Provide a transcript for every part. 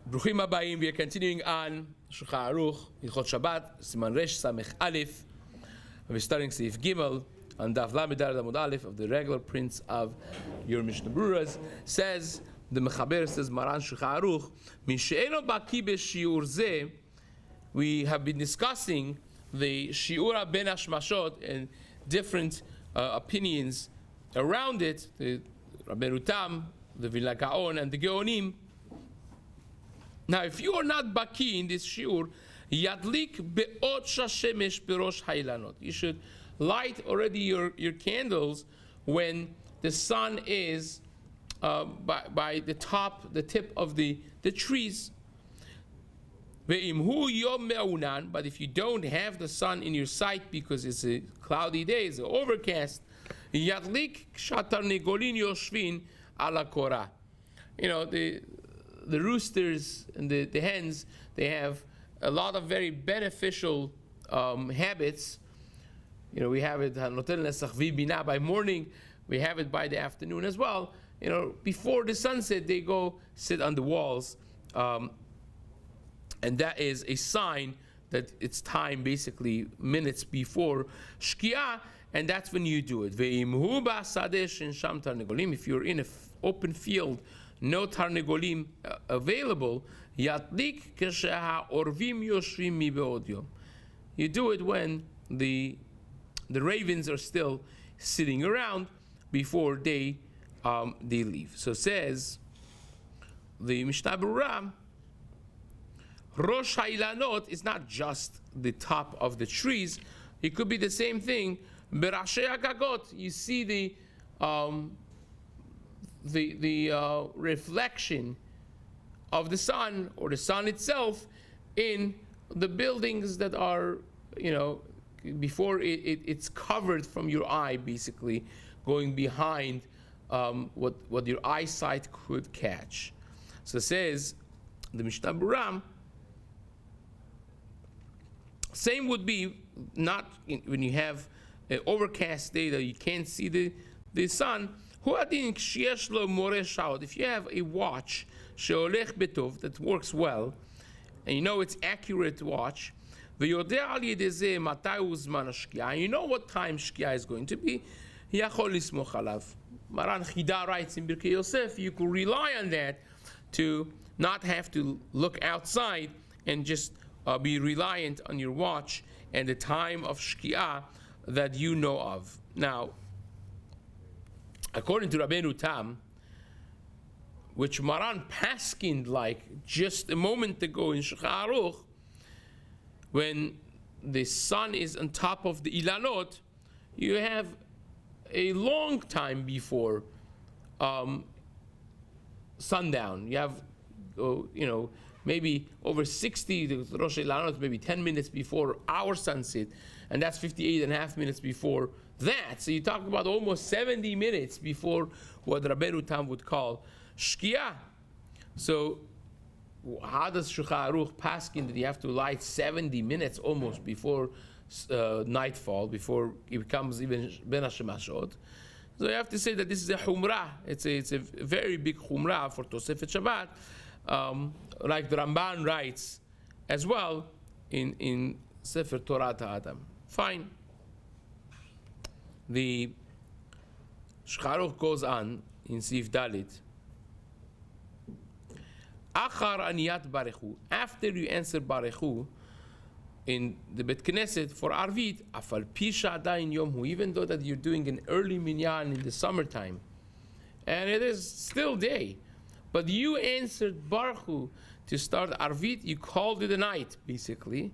Bruchim Abayim, we are continuing on Shulchan Aruch, Hilchot Shabbat, Siman Resh Samech Aleph. We're starting Seif Gimel on Daf Lamed Daled Amud Aleph of the regular prints of your Mishna Beruras. Says, the Mechaber says, Maran Shulchan Aruch, Mishe'eno Baki B'Shiur Zeh. We have been discussing the Shiura Ben Hashmashot and different opinions around it, the Rabbeinu Tam, the Vilna Gaon, and the Geonim. Now, if you are not baki in this shiur, yadlik be'ot shashemesh berosh hailanot. You should light already your candles when the sun is by the tip of the trees. Ve'imhu yom me'unan. But if you don't have the sun in your sight because it's a cloudy day, it's overcast, yadlik shatar negolin yoshvin ala korah. You know, the roosters and the hens, they have a lot of very beneficial habits. You know, we have it by morning, we have it by the afternoon as well. You know, before the sunset, they go sit on the walls, and that is a sign that it's time, basically minutes before Shkia, and that's when you do it. If you're in an open field, no tarnegolim available, yatlik kesheha orvim yoshvim mi be'od. You do it when the ravens are still sitting around before they leave. So says the Mishna Berura, Rosh Hailanot is not just the top of the trees. It could be the same thing. Berashei Hagagot, you see the reflection of the sun or the sun itself in the buildings that are, you know, before it's covered from your eye, basically going behind what your eyesight could catch. So it says the Mishnah Berura, same would be not when you have an overcast day that you can't see the sun. If you have a watch that works well, and you know it's accurate watch, and you know what time Shkia is going to be, Maran Chida writes in Birkei Yosef, you could rely on that to not have to look outside and just be reliant on your watch and the time of Shkia that you know of. Now, according to Rabbeinu Tam, which Maran paskined like just a moment ago in Shulchan Aruch, when the sun is on top of the Ilanot, you have a long time before sundown. You have, maybe over 60, the Rosh Ilanot, maybe 10 minutes before our sunset, and that's 58.5 minutes before that. So you talk about almost 70 minutes before what Rabbeinu Tam would call Shkia. So how does Shulchan Aruch paskin that you have to light 70 minutes almost before nightfall, before it becomes even Ben Hashemashot? So you have to say that this is a Humrah. It's a very big Humrah for Tosefet Shabbat, like the Ramban writes as well in Sefer Torah Adam. Fine. The Shulchan Aruch goes on in Sif Dalit. Achar aniyat barechu. After you answer barechu in the Bet Knesset for Arvit, afal pisha adayin yomhu, even though that you're doing an early minyan in the summertime, and it is still day, but you answered barechu to start Arvit, you called it a night, basically.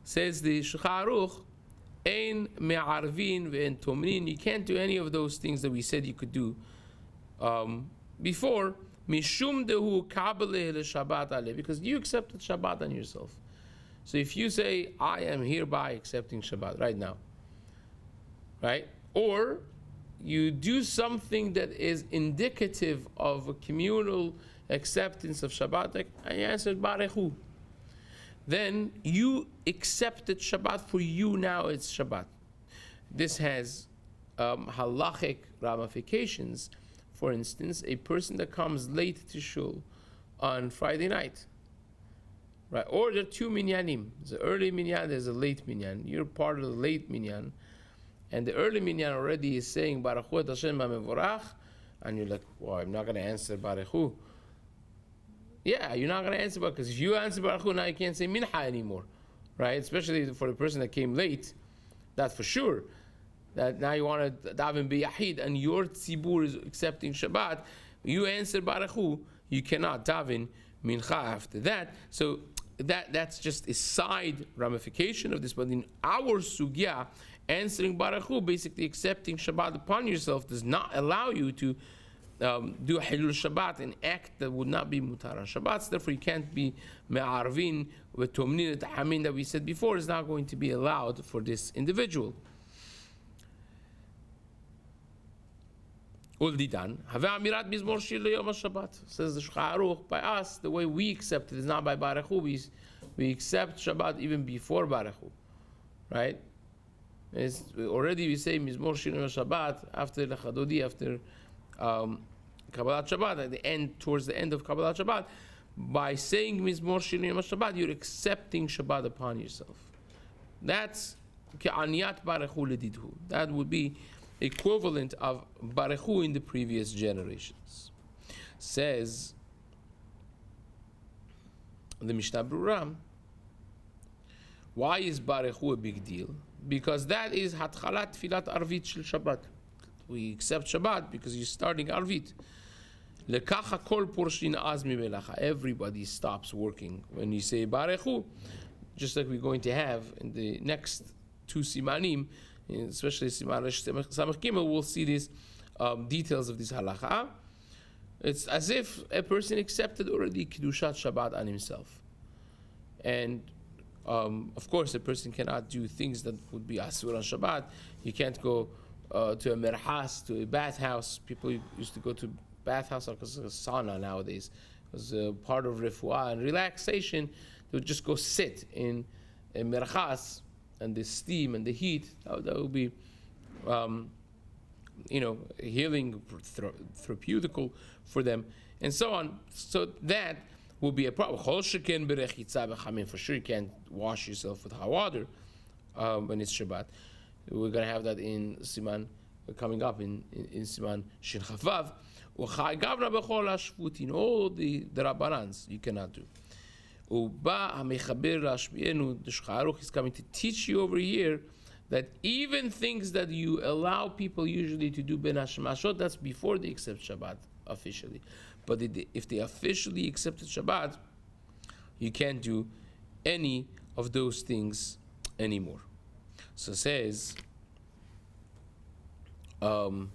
Says the Shulchan Aruch, ein me'arvin ve'en tomrin. You can't do any of those things that we said you could do before. Mishum dehu kabeleh leShabbat aleh, because you accepted Shabbat on yourself. So if you say, I am hereby accepting Shabbat right now, right? Or you do something that is indicative of a communal acceptance of Shabbat, like I answered Barechu. Then you accepted Shabbat for you, now it's Shabbat. This has halachic ramifications. For instance, a person that comes late to shul on Friday night. Right? Or there are two minyanim. There's an early minyan, there's a late minyan. You're part of the late minyan. And the early minyan already is saying, Baruch Hu et Hashem ha'mevorach. And you're like, well, I'm not going to answer Baruch Hu. Yeah, you're not going to answer Baruch Hu. Because if you answer Baruch Hu, now you can't say Mincha anymore. Right? Especially for the person that came late. That's for sure. That now you want to daven b'yahid and your tzibur is accepting Shabbat. You answer Baruch Hu, you cannot daven Mincha after that. So that's just a side ramification of this. But in our sugya, answering Baruch Hu, basically accepting Shabbat upon yourself, does not allow you to do Hilul Shabbat, an act that would not be mutar on Shabbat. Therefore, you can't be me'arvin with tomnin tahamin that we said before is not going to be allowed for this individual. Uldidan, have amirat mizmor shir leyom Shabbat. Says the Shulchan Aruch, by us, the way we accept it is not by Baruch Hu. We accept Shabbat even before Baruch Hu, right? Already we say mizmor shir leyom Shabbat after the Chadodi, after Kabbalat Shabbat, at the end, towards the end of Kabbalat Shabbat. By saying mizmor shir leyom Shabbat, you're accepting Shabbat upon yourself. That's ke'aniyat Baruch Hu ledidhu. That would be equivalent of Baruch Hu in the previous generations. Says the Mishna Berura, why is Baruch Hu a big deal? Because that is Hatchalat Tfilat Arvit Shel Shabbat. We accept Shabbat because you're starting Arvit. Lekacha kol porshin azmi melacha. Everybody stops working when you say Baruch Hu, just like we're going to have in the next two Simanim, especially Siman Resh Samech Gimel, we'll see these details of this halacha. It's as if a person accepted already Kedushat Shabbat on himself. And of course, a person cannot do things that would be Asur on Shabbat. You can't go to a merhas, to a bathhouse. People used to go to bathhouse because of a sauna nowadays. It was part of refuah and relaxation. They would just go sit in a merhas, and the steam and the heat, that would be, healing, therapeutical for them, and so on. So that will be a problem. For sure, you can't wash yourself with hot water when it's Shabbat. We're going to have that in Siman, coming up in Siman Shin Chavav. In all the Rabbanans, you cannot do. The Shulchan Aruch is coming to teach you over here that even things that you allow people usually to do ben hashmashot, that's before they accept Shabbat officially. But if they officially accepted Shabbat, you can't do any of those things anymore. So it says, the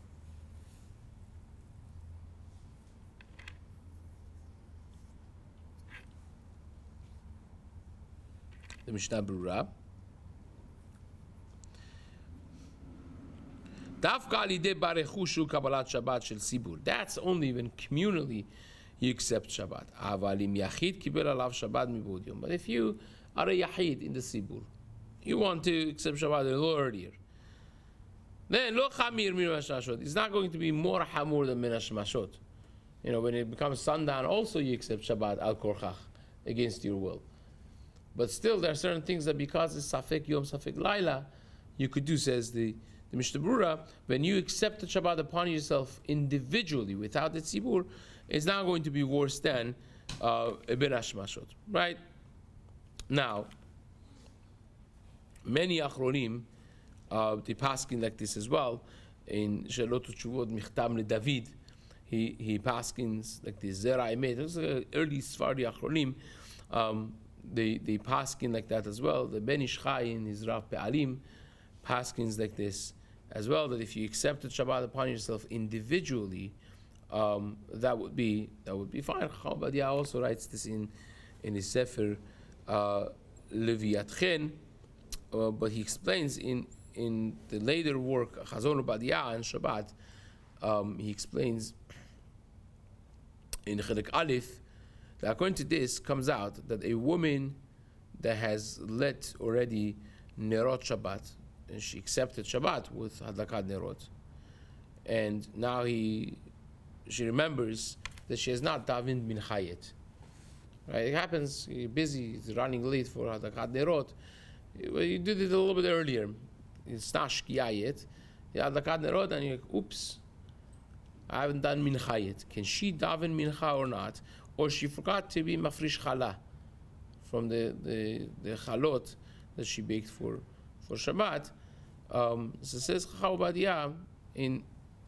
Mishna Berura, that's only when communally you accept Shabbat. But if you are a Yahid in the Sibur, you want to accept Shabbat a little earlier, then it's not going to be more hamur than min hashmashot. When it becomes sundown, also you accept Shabbat al korchach, against your will. But still, there are certain things that because it's Safek Yom, Safek Laila, you could do, says the Mishna Berura, when you accept the Shabbat upon yourself individually, without the Tzibur, it's not going to be worse than Ben Hashmashot. Right? Now, many Achronim, they paskin like this as well. In Shelot Utshuvot Michtam LeDavid, he paskins like this. Zera Emet. Those are early Sephardi Achronim. They paskin like that as well. The Ben Ish Chai in his Rav Pe'alim paskins like this as well, that if you accepted Shabbat upon yourself individually, that would be fine. Chabadia also writes this in his Sefer Leviatchen, but he explains in the later work Chazon Obadia and Shabbat, he explains in Chelek Aleph, according to this, comes out that a woman that has lit already Nerot Shabbat, and she accepted Shabbat with Hadlakat Nerot, and now she remembers that she has not davened Mincha yet. Right? It happens. You're busy. It's running late for Hadakat Nerot. Well, you did it a little bit earlier. It's not Shkia yet. You had Hadakat Nerot, and you're like, oops, I haven't done Mincha yet. Can she daven Mincha or not? Or she forgot to be Mafrish Chala from the Chalot that she baked for Shabbat. So it says Chacham Obadia,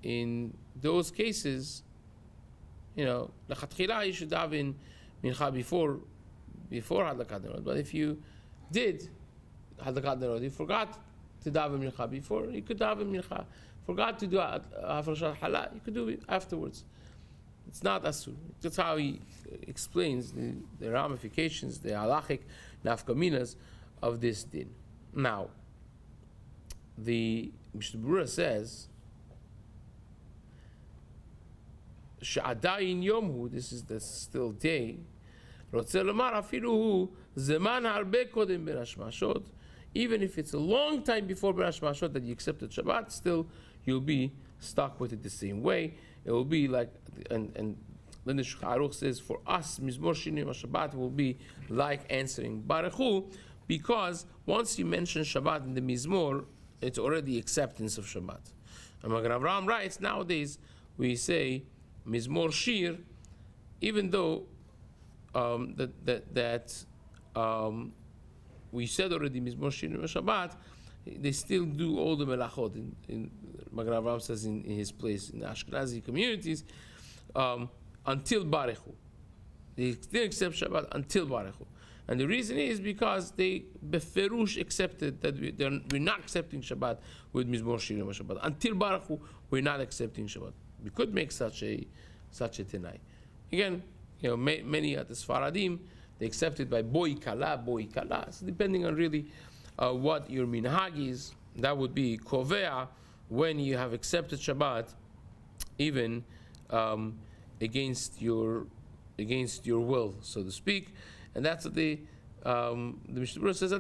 in those cases, Lechatchila you should daven Mincha before Hadlakat Nerot. But if you did Hadlakat Nerot, you forgot to daven Mincha before, you could daven Mincha. Forgot to do Hafrashat Hala, you could do it afterwards. It's not Asur. That's how he explains the ramifications, the halachic nafkaminas of this din. Now, the Mishna Berura says, Sha'adayin yomhu, this is the still day, Rotze lomar afilu hu zeman harbe kodem ben hashmashot, even if it's a long time before ben hashmashot that you accepted Shabbat, still you'll be stuck with it the same way. It will be like, and then the Shulchan Aruch says, for us, Mizmor Shinui Shabbat will be like answering Baruch Hu, because once you mention Shabbat in the Mizmor, it's already acceptance of Shabbat. And Magen Avraham writes, nowadays we say Mizmor Shir, even though we said already Mizmor Shinui Shabbat, they still do all the melachot. In Magen Avraham says in his place in the Ashkenazi communities until Baruch Hu. They still accept Shabbat until Baruch Hu. And the reason is because they beferush accepted that we're not accepting Shabbat with Mizmor Shinui Shabbat. Until Baruch Hu, we're not accepting Shabbat. We could make such a tenai. Again, many at the Sfaradim, they accept it by boi kala. So depending on really what your minhag is, that would be kovea, when you have accepted Shabbat, even against your will, so to speak. And that's what the Mishna Berura says.